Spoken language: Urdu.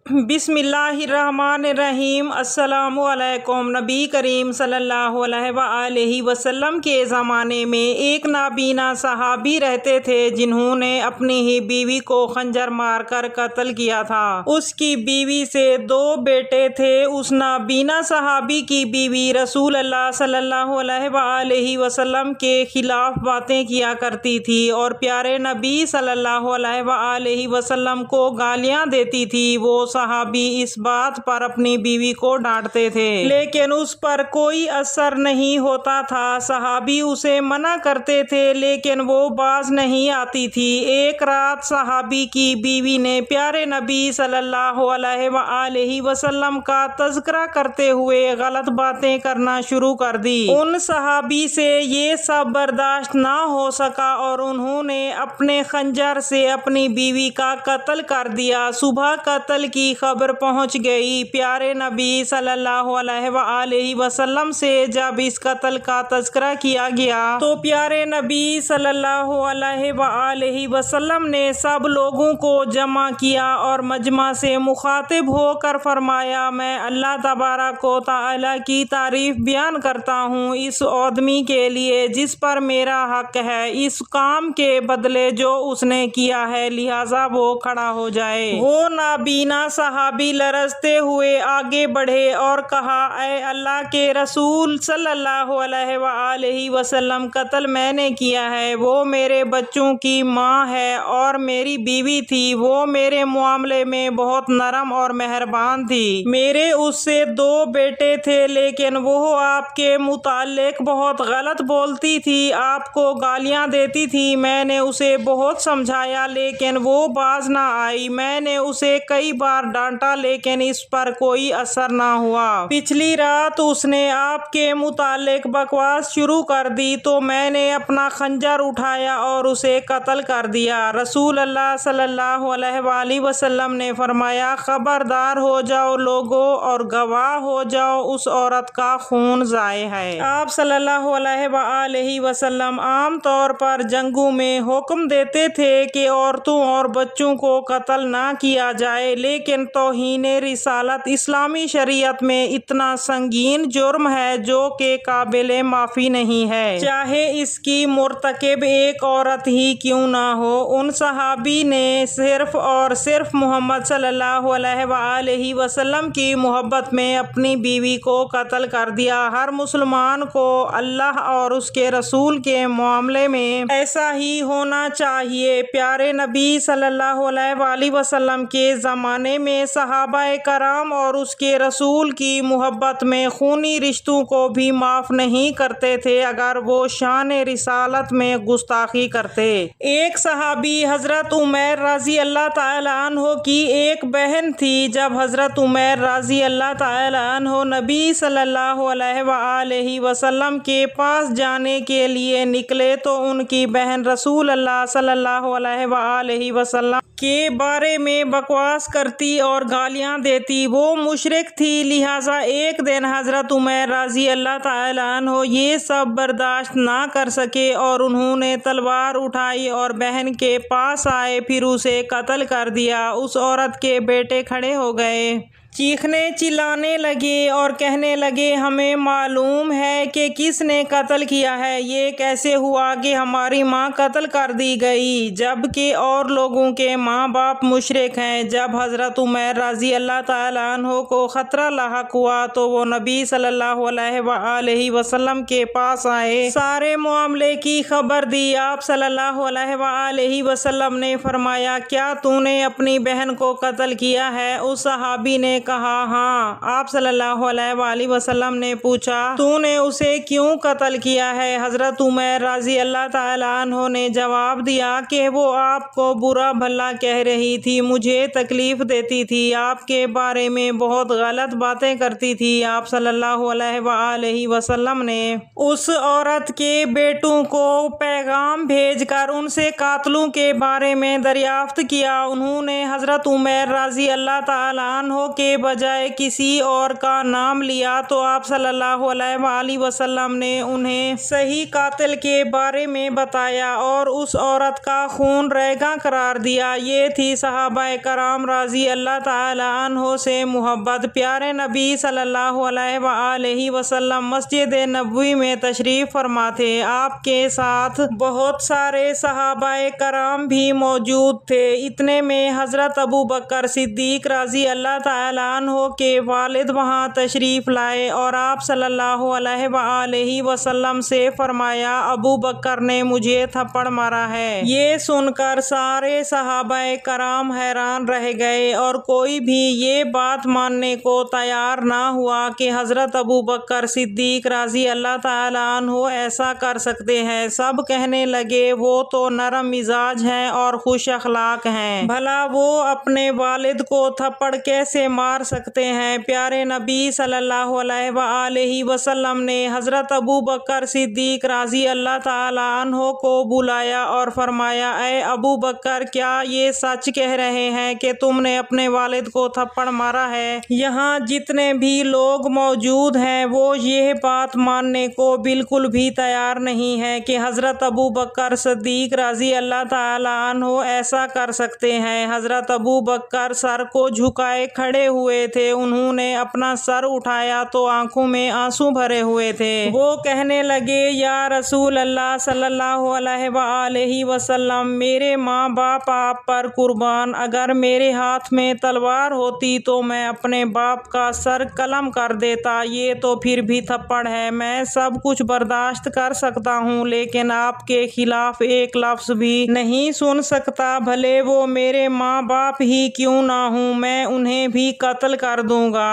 بسم اللہ الرحمن الرحیم۔ السلام علیکم۔ نبی کریم صلی اللہ علیہ وآلہ وسلم کے زمانے میں ایک نابینا صحابی رہتے تھے جنہوں نے اپنی ہی بیوی کو خنجر مار کر قتل کیا تھا۔ اس کی بیوی سے 2 بیٹے تھے۔ اس نابینا صحابی کی بیوی رسول اللہ صلی اللہ علیہ وآلہ وسلم کے خلاف باتیں کیا کرتی تھی اور پیارے نبی صلی اللہ علیہ وآلہ وسلم کو گالیاں دیتی تھی۔ وہ صحابی اس بات پر اپنی بیوی کو ڈانٹتے تھے لیکن اس پر کوئی اثر نہیں ہوتا تھا۔ صحابی اسے منع کرتے تھے لیکن وہ باز نہیں آتی تھی۔ ایک رات صحابی کی بیوی نے پیارے نبی صلی اللہ علیہ وآلہ وسلم کا تذکرہ کرتے ہوئے غلط باتیں کرنا شروع کر دی۔ ان صحابی سے یہ سب برداشت نہ ہو سکا اور انہوں نے اپنے خنجر سے اپنی بیوی کا قتل کر دیا۔ صبح قتل کی خبر پہنچ گئی۔ پیارے نبی صلی اللہ علیہ وآلہ وسلم سے جب اس قتل کا تذکرہ کیا گیا تو پیارے نبی صلی اللہ علیہ وآلہ وسلم نے سب لوگوں کو جمع کیا اور مجمع سے مخاطب ہو کر فرمایا، میں اللہ تبارک و تعالیٰ کی تعریف بیان کرتا ہوں اس آدمی کے لیے جس پر میرا حق ہے، اس کام کے بدلے جو اس نے کیا ہے، لہٰذا وہ کھڑا ہو جائے۔ وہ نابینا صحابی لرزتے ہوئے آگے بڑھے اور کہا، اے اللہ کے رسول صلی اللہ علیہ وآلہ وسلم، قتل میں نے کیا ہے۔ وہ میرے بچوں کی ماں ہے اور میری بیوی تھی۔ وہ میرے معاملے میں بہت نرم اور مہربان تھی۔ میرے اس سے 2 بیٹے تھے لیکن وہ آپ کے متعلق بہت غلط بولتی تھی، آپ کو گالیاں دیتی تھی۔ میں نے اسے بہت سمجھایا لیکن وہ باز نہ آئی۔ میں نے اسے کئی بار ڈانٹا لیکن اس پر کوئی اثر نہ ہوا۔ پچھلی رات اس نے آپ کے متعلق بکواس شروع کر دی تو میں نے اپنا خنجر اٹھایا اور اسے قتل کر دیا۔ رسول اللہ صلی اللہ علیہ وآلہ وسلم نے فرمایا، خبردار ہو جاؤ لوگو اور گواہ ہو جاؤ، اس عورت کا خون ضائع ہے۔ آپ صلی اللہ علیہ وآلہ وسلم عام طور پر جنگوں میں حکم دیتے تھے کہ عورتوں اور بچوں کو قتل نہ کیا جائے، لیکن توہین رسالت اسلامی شریعت میں اتنا سنگین جرم ہے جو کہ قابل معافی نہیں ہے، چاہے اس کی مرتکب ایک عورت ہی کیوں نہ ہو۔ ان صحابی نے صرف اور صرف محمد صلی اللہ علیہ وآلہ وسلم کی محبت میں اپنی بیوی کو قتل کر دیا۔ ہر مسلمان کو اللہ اور اس کے رسول کے معاملے میں ایسا ہی ہونا چاہیے۔ پیارے نبی صلی اللہ علیہ وآلہ وسلم کے زمانے میں صحابہ کرام اور اس کے رسول کی محبت میں خونی رشتوں کو بھی معاف نہیں کرتے تھے اگر وہ شان رسالت میں گستاخی کرتے۔ ایک صحابی حضرت عمیر رضی اللہ تعالیٰ عنہ کی ایک بہن تھی۔ جب حضرت عمیر رضی اللہ تعالیٰ عنہ نبی صلی اللہ علیہ وآلہ وسلم کے پاس جانے کے لیے نکلے تو ان کی بہن رسول اللہ صلی اللہ علیہ وآلہ وسلم کے بارے میں بکواس کرتی اور گالیاں دیتی۔ وہ مشرک تھی، لہٰذا ایک دن حضرت عمیر رضی اللہ تعالیٰ عنہ یہ سب برداشت نہ کر سکے اور انہوں نے تلوار اٹھائی اور بہن کے پاس آئے، پھر اسے قتل کر دیا۔ اس عورت کے بیٹے کھڑے ہو گئے، چیخنے چلانے لگے اور کہنے لگے، ہمیں معلوم ہے کہ کس نے قتل کیا ہے، یہ کیسے ہوا کہ ہماری ماں قتل کر دی گئی جبکہ اور لوگوں کے ماں باپ مشرک ہیں۔ جب حضرت عمیر رضی اللہ تعالیٰ عنہ کو خطرہ لاحق ہوا تو وہ نبی صلی اللہ علیہ وآلہ وسلم کے پاس آئے، سارے معاملے کی خبر دی۔ آپ صلی اللہ علیہ وآلہ وسلم نے فرمایا، کیا تو نے اپنی بہن کو قتل کیا ہے؟ اس صحابی نے کہا، ہاں۔ آپ صلی اللہ علیہ وآلہ وسلم نے پوچھا، تو نے اسے کیوں قتل کیا ہے؟ حضرت عمیر رضی اللہ تعالیٰ عنہ نے جواب دیا کہ وہ آپ کو برا بھلا کہہ رہی تھی، مجھے تکلیف دیتی تھی، آپ کے بارے میں بہت غلط باتیں کرتی تھی۔ آپ صلی اللہ علیہ وآلہ وسلم نے اس عورت کے بیٹوں کو پیغام بھیج کر ان سے قاتلوں کے بارے میں دریافت کیا۔ انہوں نے حضرت عمیر رضی اللہ تعالیٰ عنہ کے کے بجائے کسی اور کا نام لیا تو آپ صلی اللہ علیہ وآلہ وسلم نے انہیں صحیح قاتل کے بارے میں بتایا اور اس عورت کا خون ریگاں قرار دیا۔ یہ تھی صحابہ کرام رضی اللہ تعالی عنہ سے محبت۔ پیارے نبی صلی اللہ علیہ وآلہ وسلم مسجد نبوی میں تشریف فرما تھے۔ آپ کے ساتھ بہت سارے صحابہ کرام بھی موجود تھے۔ اتنے میں حضرت ابوبکر صدیق رضی اللہ تعالی عنہ کے والد وہاں تشریف لائے اور آپ صلی اللہ علیہ وآلہ وسلم سے فرمایا، ابوبکر نے مجھے تھپڑ مارا ہے۔ یہ سن کر سارے صحابہ کرام حیران رہ گئے اور کوئی بھی یہ بات ماننے کو تیار نہ ہوا کہ حضرت ابوبکر صدیق رضی اللہ تعالی عنہ ایسا کر سکتے ہیں۔ سب کہنے لگے وہ تو نرم مزاج ہیں اور خوش اخلاق ہیں، بھلا وہ اپنے والد کو تھپڑ کیسے مار سکتے ہیں؟ پیارے نبی صلی اللہ علیہ وآلہ وسلم نے حضرت ابوبکر صدیق رضی اللہ تعالی عنہ کو بلایا اور فرمایا، اے ابوبکر، کیا یہ سچ کہہ رہے ہیں کہ تم نے اپنے والد کو تھپڑ مارا ہے؟ یہاں جتنے بھی لوگ موجود ہیں وہ یہ بات ماننے کو بالکل بھی تیار نہیں ہیں کہ حضرت ابوبکر صدیق رضی اللہ تعالی عنہ ایسا کر سکتے ہیں۔ حضرت ابوبکر سر کو جھکائے کھڑے ہوئے تھے۔ انہوں نے اپنا سر اٹھایا تو آنکھوں میں آنسو بھرے ہوئے تھے۔ وہ کہنے لگے، یا رسول اللہ صلی اللہ علیہ وآلہ وسلم، میرے ماں باپ آپ پر قربان، اگر میرے ہاتھ میں تلوار ہوتی تو میں اپنے باپ کا سر قلم کر دیتا۔ یہ تو پھر بھی تھپڑ ہے، میں سب کچھ برداشت کر سکتا ہوں لیکن آپ کے خلاف ایک لفظ بھی نہیں سن سکتا، بھلے وہ میرے ماں باپ ہی کیوں نہ ہوں، میں انہیں بھی قتل کر دوں گا۔